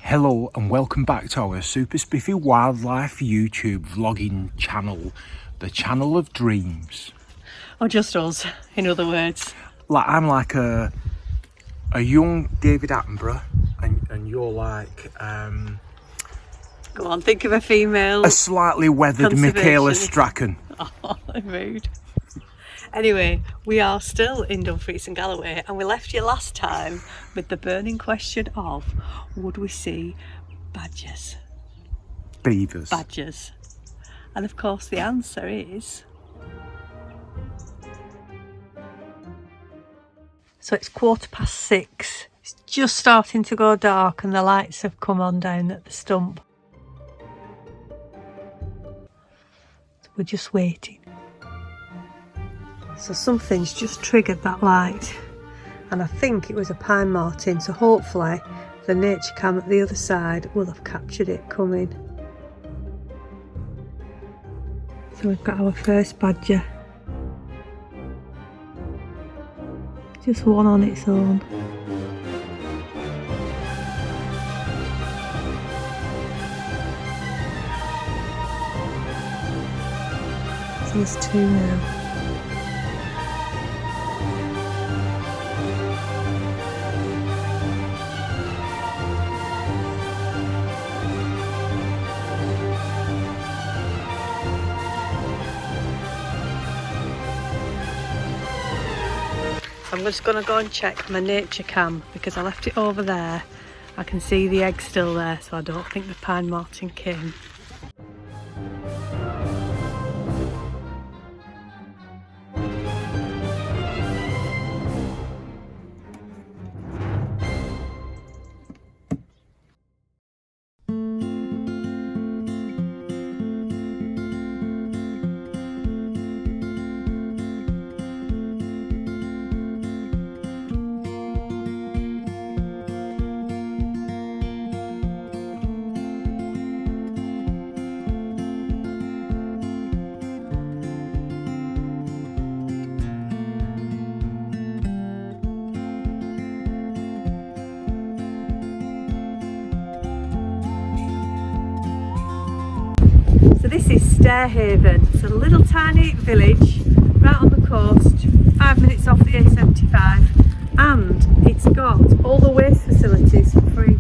Hello and welcome back to our super spiffy wildlife YouTube vlogging channel, the channel of dreams. Or just us, in other words. I'm like a young David Attenborough and you're like Go on, think of a female. a slightly weathered Michaela Strachan. Oh, rude. Anyway, we are still in Dumfries and Galloway, and we left you last time with the burning question of, would we see badgers? Beavers. Badgers. And of course the answer is... So it's 6:15. It's just starting to go dark and the lights have come on down at the stump. So we're just waiting. So something's just triggered that light, and I think it was a pine marten, so hopefully the nature cam at the other side will have captured it coming. So we've got our first badger. Just one on its own. So there's two now. I'm just going to go and check my nature cam because I left it over there. I can see the egg still there, so I don't think the pine marten came. So this is Stairhaven. It's a little tiny village right on the coast, 5 minutes off the A75, and it's got all the waste facilities for free.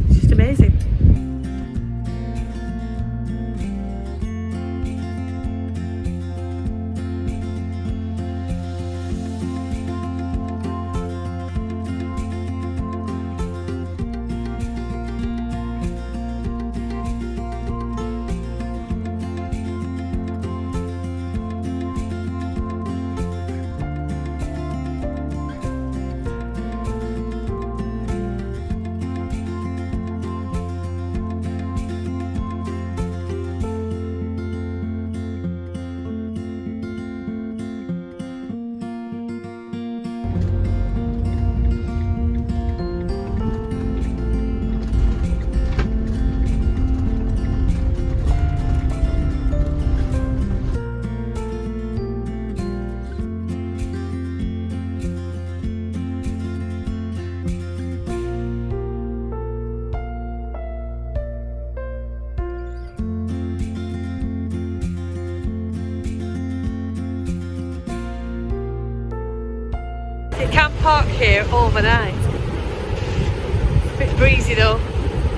It's just amazing. You can park here overnight. It's a bit breezy though.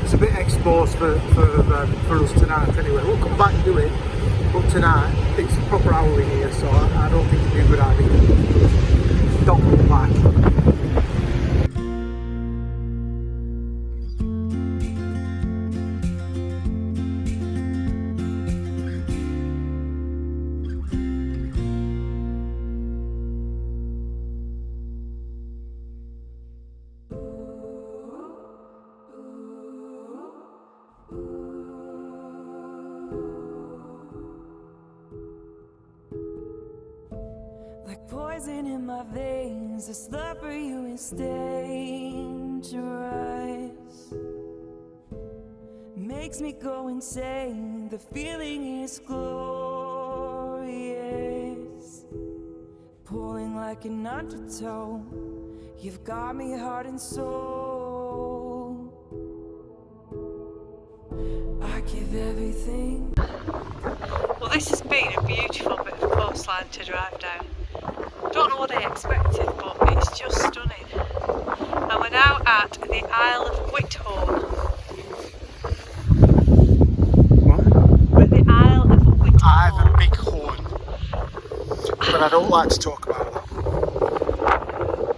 It's a bit exposed for us tonight anyway. We'll come back and do it, but tonight it's proper howling here, so I don't think it'd be a good idea. Don't look back. poison in my veins. This love for you is dangerous. Makes me go insane. The feeling is glorious. Pulling like an undertow. You've got me heart and soul. I give everything. Well, this has been a beautiful bit of coastline to drive down. Don't know what I expected, but it's just stunning. And we're now at the Isle of Whithorn. What? We're at the Isle of Whithorn. I have a big horn, but I don't like to talk about that.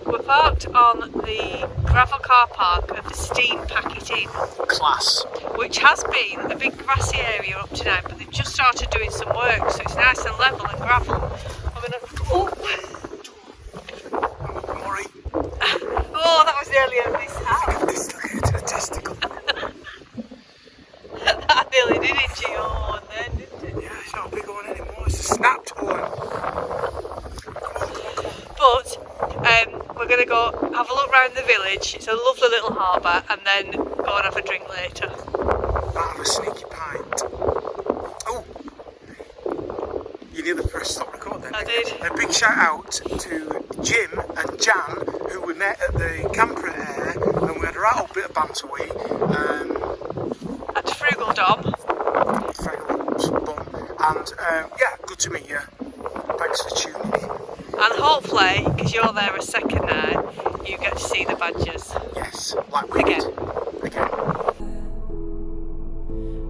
We're parked on the gravel car park of the Steam Packet Inn, Class. which has been a big grassy area up to now, but they've just started doing some work, so it's nice and level and gravel. Murray. Oh, that was nearly over this house. Dislocated a testicle. That nearly did injure your horn then, didn't it? Yeah, it's not a big horn anymore, it's a snapped horn. But we're going to go have a look round the village. It's a lovely little harbour, and then go and have a drink later. I'll have a sneaky pint. Oh! You nearly pressed stop record then. I did. A big shout out to Jim and Jan, who we met at the camper there, and we had a right old bit of banter with. At Frugal Dom. And yeah, good to meet you. Thanks for tuning in. And hopefully, because you're there a second night, you get to see the badgers. Yes, like we Again. did. Again.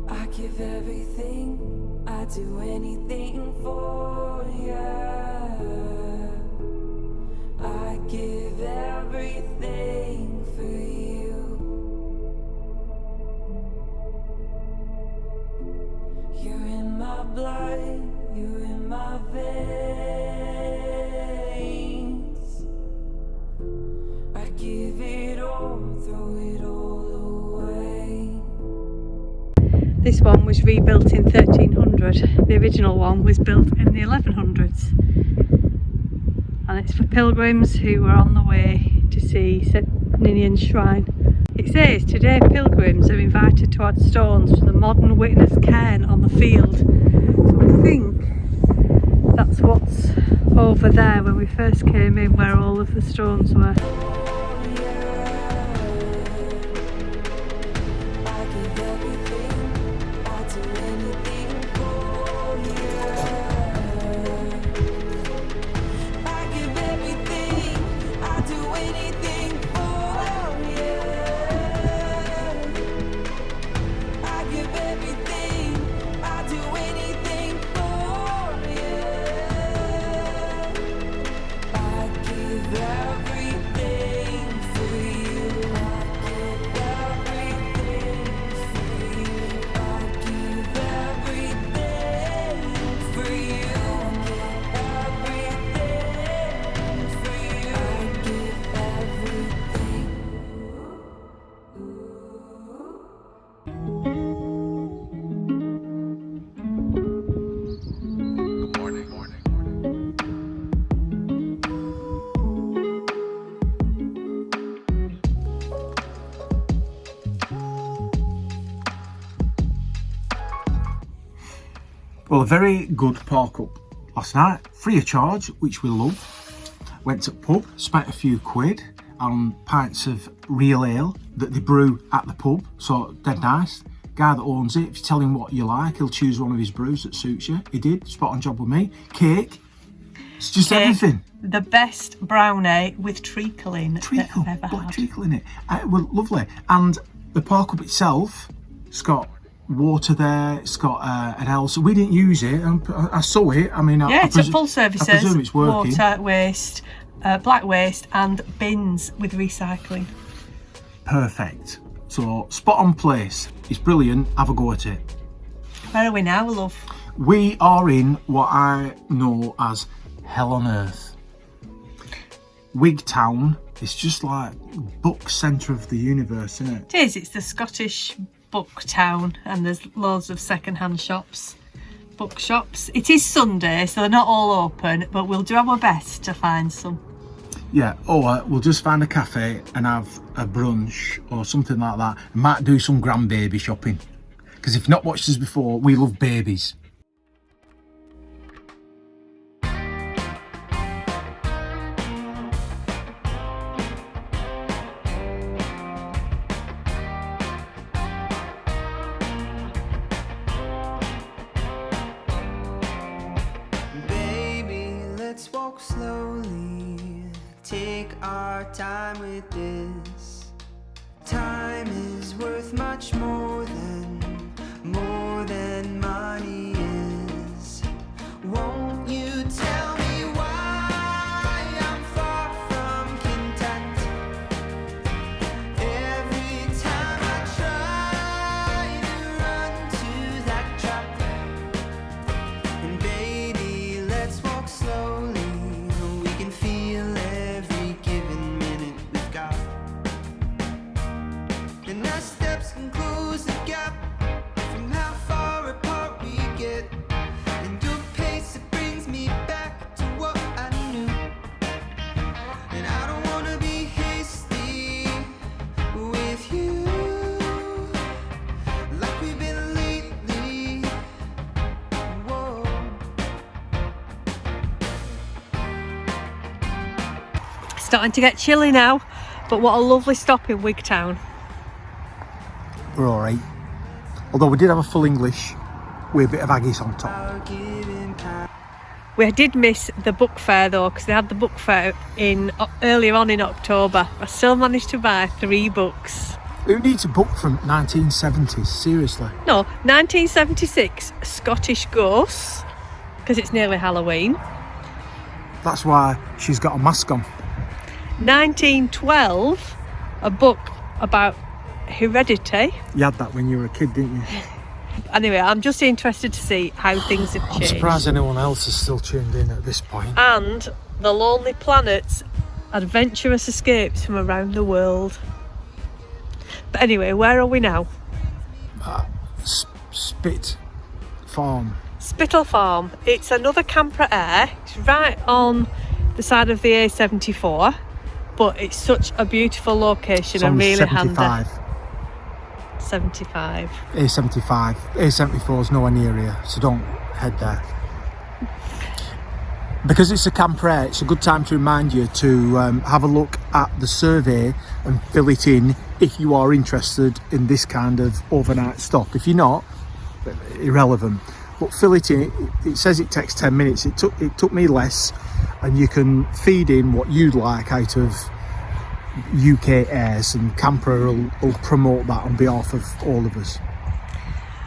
I give everything, I do anything for you. I give everything for you. You're in my blood, you're in my veins. I give it all, throw it all away. This one was rebuilt in 1300. The original one was built in the 1100s. And it's for pilgrims who are on the way to see St Ninian's Shrine. It says today pilgrims are invited to add stones to the modern witness cairn on the field. So I think that's what's over there when we first came in, where all of the stones were. Well, a very good park up last night, free of charge, which we love. Went to pub, spent a few quid on pints of real ale that they brew at the pub, so dead nice. Guy that owns it, if you tell him what you like, he'll choose one of his brews that suits you. He did, spot on job with me. Cake, it's just everything. The best brownie with treacle in that I've ever black had. treacle in it. Well, lovely. And the park up itself, it's got water there, it's got an L. We didn't use it, I saw it. I mean, Yeah, it's a full services, I presume it's working. water, waste, black waste and bins with recycling. Perfect. So, spot on place. It's brilliant. Have a go at it. Where are we now, love? We are in what I know as hell on earth. Wigtown. It's just like book centre of the universe, isn't it? It is. It's the Scottish book town, and there's loads of second-hand shops. bookshops. It is Sunday, so they're not all open, but we'll do our best to find some. Yeah, or we'll just find a cafe and have a brunch or something like that. Might do some grandbaby shopping. Because if you've not watched us before, we love babies. Let's walk slowly, take our time with this. Time is worth much more than money is. Won't you tell me why I'm far from content? Every time I try to run to that trap. And baby, let's walk slowly. We can feel every given minute we've got. And our steps can close the gap from how far apart we get. And your pace, it brings me back to what I knew. And I don't wanna be hasty with you, like we've been lately. Whoa. Starting to get chilly now, but what a lovely stop in Wigtown. We're alright. Although we did have a full English with a bit of haggis on top. Our giving power. We did miss the book fair though, because they had the book fair earlier on in October. I still managed to buy 3 books. Who needs a book from 1970s? Seriously. No, 1976 Scottish Ghosts, because it's nearly Halloween. That's why she's got a mask on. 1912, a book about heredity. You had that when you were a kid, didn't you? Anyway, I'm just interested to see how things have I'm changed. surprised anyone else is still tuned in at this point. And The Lonely Planet's adventurous escapes from around the world. But anyway, where are we now? Spit Farm. Spittle Farm. It's another camper air. It's right on the side of the A74, but it's such a beautiful location It's and on really 75. handy. 75. A75. A74 is nowhere near here, so don't head there. Because it's a camper air, it's a good time to remind you to have a look at the survey and fill it in if you are interested in this kind of overnight stop. If you're not, irrelevant. But fill it in. It says it takes 10 minutes. It took me less, and you can feed in what you'd like out of UK airs, and Camper will promote that on behalf of all of us.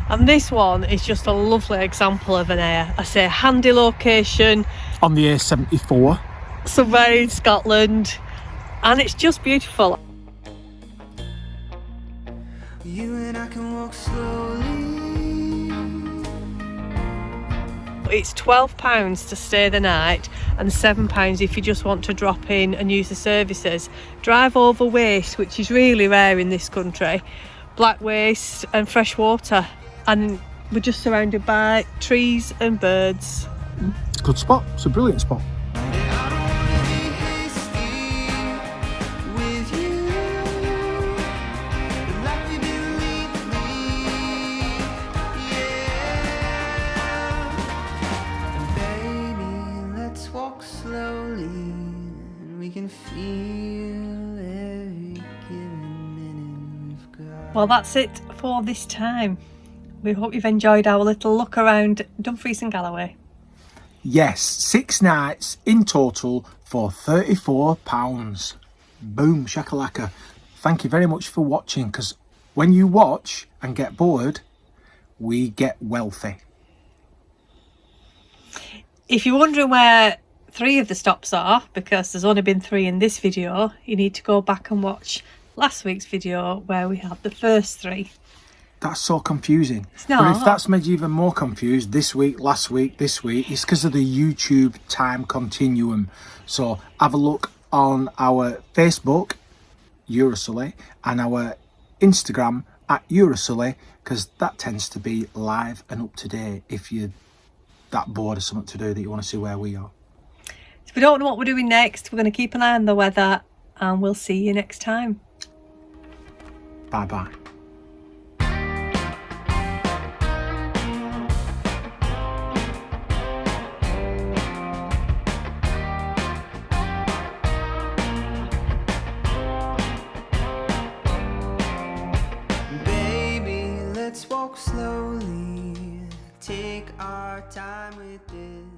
And this one is just a lovely example of an air. I say handy location On the A74. somewhere in Scotland, and it's just beautiful. You and I can walk slowly. It's £12 to stay the night and £7 if you just want to drop in and use the services. Drive over waste, which is really rare in this country, black waste and fresh water, and we're just surrounded by trees and birds. Good spot. It's a brilliant spot. Well, that's it for this time. We hope you've enjoyed our little look around Dumfries and Galloway. Yes, 6 nights in total for £34. Boom shakalaka. Thank you very much for watching, because when you watch and get bored, we get wealthy. If you're wondering where 3 of the stops are, because there's only been 3 in this video, you need to go back and watch last week's video where we had the first 3. That's so confusing. It's not. But if that's made you even more confused, this week, last week, this week, it's because of the YouTube time continuum. So have a look on our Facebook, Eurosully, and our Instagram at Eurosully, because that tends to be live and up to date if you that bored of something to do that you want to see where we are. So we don't know what we're doing next. We're going to keep an eye on the weather, and we'll see you next time. Bye bye. Baby, let's walk slowly, take our time with this.